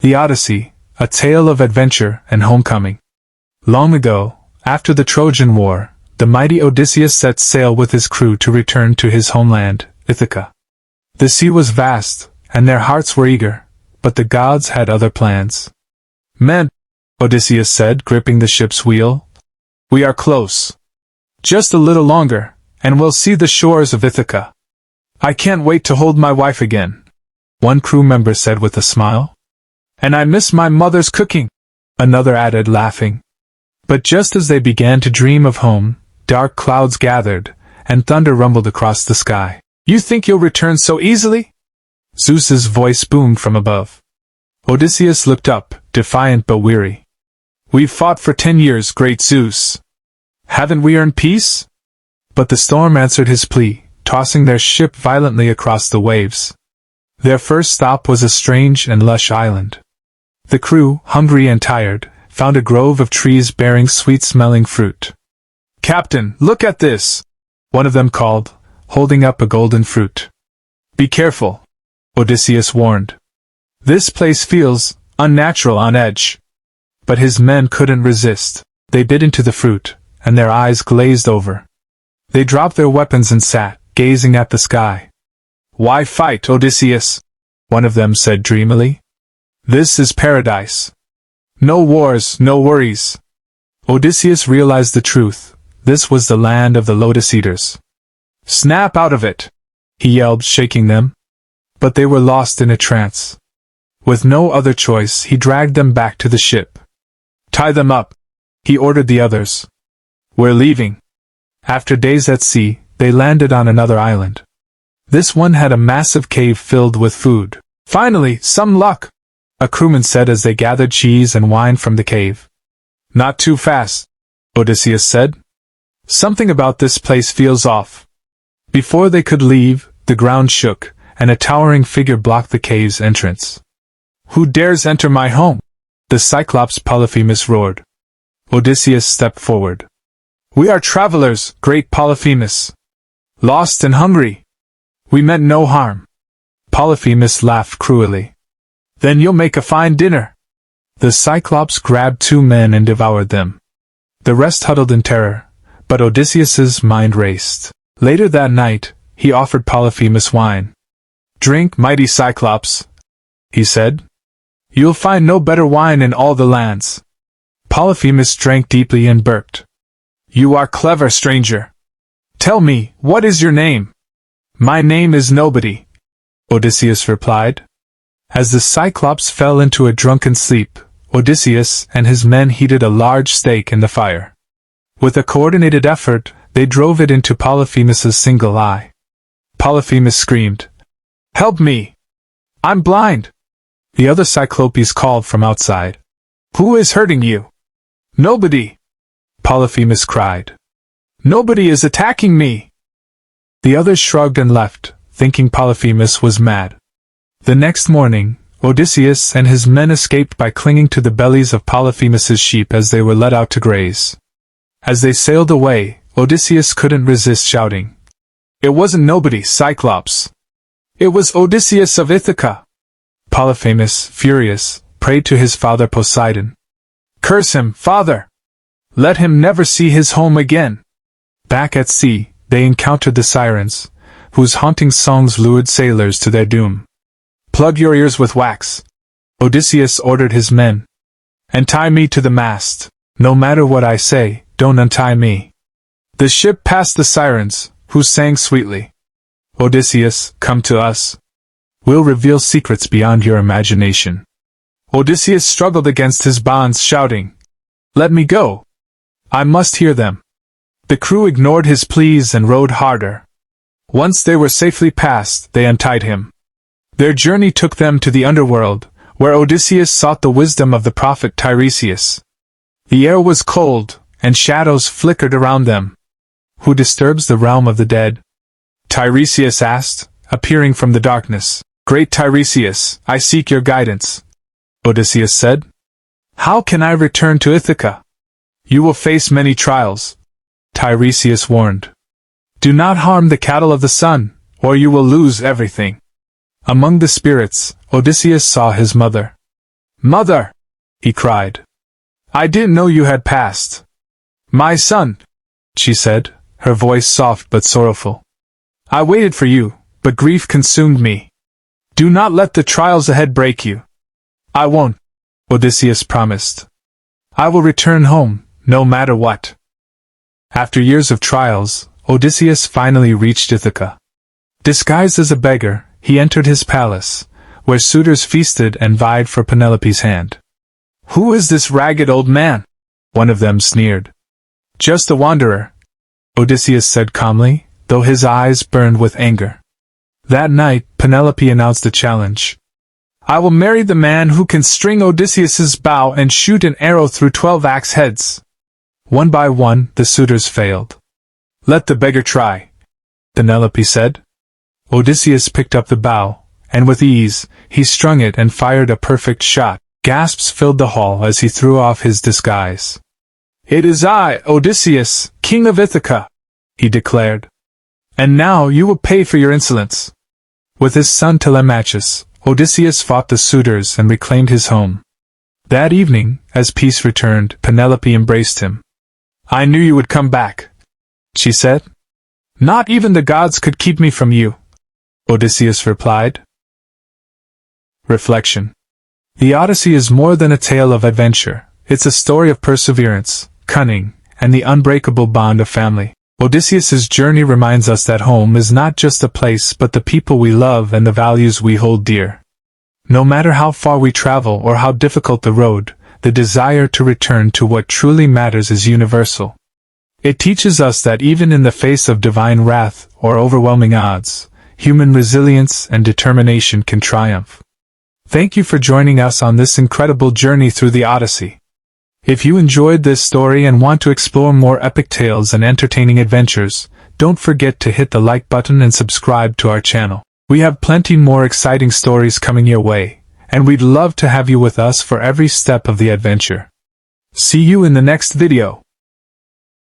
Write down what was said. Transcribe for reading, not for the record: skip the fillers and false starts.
The Odyssey, a tale of adventure and homecoming. Long ago, after the Trojan War, the mighty Odysseus set sail with his crew to return to his homeland, Ithaca. The sea was vast, and their hearts were eager, but the gods had other plans. "Men," Odysseus said, gripping the ship's wheel, "we are close. Just a little longer, and we'll see the shores of Ithaca. I can't wait to hold my wife again," one crew member said with a smile. "And I miss my mother's cooking," another added, laughing. But just as they began to dream of home, dark clouds gathered, and thunder rumbled across the sky. "You think you'll return so easily?" Zeus's voice boomed from above. Odysseus looked up, defiant but weary. "We've fought for 10 years, great Zeus. Haven't we earned peace?" But the storm answered his plea, tossing their ship violently across the waves. Their first stop was a strange and lush island. The crew, hungry and tired, found a grove of trees bearing sweet-smelling fruit. "Captain, look at this!" one of them called, holding up a golden fruit. "Be careful," Odysseus warned. "This place feels unnatural on edge." But his men couldn't resist. They bit into the fruit, and their eyes glazed over. They dropped their weapons and sat, gazing at the sky. "Why fight, Odysseus?" one of them said dreamily. "This is paradise. No wars, no worries." Odysseus realized the truth. This was the land of the lotus eaters. "Snap out of it!" he yelled, shaking them. But they were lost in a trance. With no other choice, he dragged them back to the ship. "Tie them up," he ordered the others. "We're leaving." After days at sea, they landed on another island. This one had a massive cave filled with food. "Finally, some luck," a crewman said as they gathered cheese and wine from the cave. "Not too fast," Odysseus said. "Something about this place feels off." Before they could leave, the ground shook, and a towering figure blocked the cave's entrance. "Who dares enter my home?" the Cyclops Polyphemus roared. Odysseus stepped forward. "We are travelers, great Polyphemus. Lost and hungry. We meant no harm." Polyphemus laughed cruelly. "Then you'll make a fine dinner." The Cyclops grabbed 2 men and devoured them. The rest huddled in terror, but Odysseus's mind raced. Later that night, he offered Polyphemus wine. "Drink, mighty Cyclops," he said. "You'll find no better wine in all the lands." Polyphemus drank deeply and burped. "You are clever, stranger. Tell me, what is your name?" "My name is Nobody," Odysseus replied. As the Cyclops fell into a drunken sleep, Odysseus and his men heated a large stake in the fire. With a coordinated effort, they drove it into Polyphemus's single eye. Polyphemus screamed, "Help me! I'm blind!" The other Cyclopes called from outside. "Who is hurting you?" "Nobody!" Polyphemus cried. "Nobody is attacking me!" The others shrugged and left, thinking Polyphemus was mad. The next morning, Odysseus and his men escaped by clinging to the bellies of Polyphemus's sheep as they were let out to graze. As they sailed away, Odysseus couldn't resist shouting, "It wasn't Nobody, Cyclops. It was Odysseus of Ithaca." Polyphemus, furious, prayed to his father Poseidon. "Curse him, father! Let him never see his home again." Back at sea, they encountered the Sirens, whose haunting songs lured sailors to their doom. "Plug your ears with wax," Odysseus ordered his men. "And tie me to the mast. No matter what I say, don't untie me." The ship passed the Sirens, who sang sweetly, "Odysseus, come to us. We'll reveal secrets beyond your imagination." Odysseus struggled against his bonds, shouting, "Let me go. I must hear them." The crew ignored his pleas and rowed harder. Once they were safely past, they untied him. Their journey took them to the underworld, where Odysseus sought the wisdom of the prophet Tiresias. The air was cold, and shadows flickered around them. "Who disturbs the realm of the dead?" Tiresias asked, appearing from the darkness. "Great Tiresias, I seek your guidance," Odysseus said. "How can I return to Ithaca?" "You will face many trials," Tiresias warned. "Do not harm the cattle of the sun, or you will lose everything." Among the spirits, Odysseus saw his mother. "Mother!" he cried. "I didn't know you had passed." "My son," she said, her voice soft but sorrowful. "I waited for you, but grief consumed me. Do not let the trials ahead break you." "I won't," Odysseus promised. "I will return home, no matter what." After years of trials, Odysseus finally reached Ithaca. Disguised as a beggar, he entered his palace, where suitors feasted and vied for Penelope's hand. "Who is this ragged old man?" one of them sneered. "Just a wanderer," Odysseus said calmly, though his eyes burned with anger. That night, Penelope announced a challenge. "I will marry the man who can string Odysseus's bow and shoot an arrow through 12 axe heads." One by one, the suitors failed. "Let the beggar try," Penelope said. Odysseus picked up the bow, and with ease, he strung it and fired a perfect shot. Gasps filled the hall as he threw off his disguise. "It is I, Odysseus, king of Ithaca," he declared. "And now you will pay for your insolence." With his son Telemachus, Odysseus fought the suitors and reclaimed his home. That evening, as peace returned, Penelope embraced him. "I knew you would come back," she said. "Not even the gods could keep me from you," Odysseus replied. Reflection. The Odyssey is more than a tale of adventure. It's a story of perseverance, cunning, and the unbreakable bond of family. Odysseus's journey reminds us that home is not just a place but the people we love and the values we hold dear. No matter how far we travel or how difficult the road, the desire to return to what truly matters is universal. It teaches us that even in the face of divine wrath or overwhelming odds, human resilience and determination can triumph. Thank you for joining us on this incredible journey through the Odyssey. If you enjoyed this story and want to explore more epic tales and entertaining adventures, don't forget to hit the like button and subscribe to our channel. We have plenty more exciting stories coming your way, and we'd love to have you with us for every step of the adventure. See you in the next video.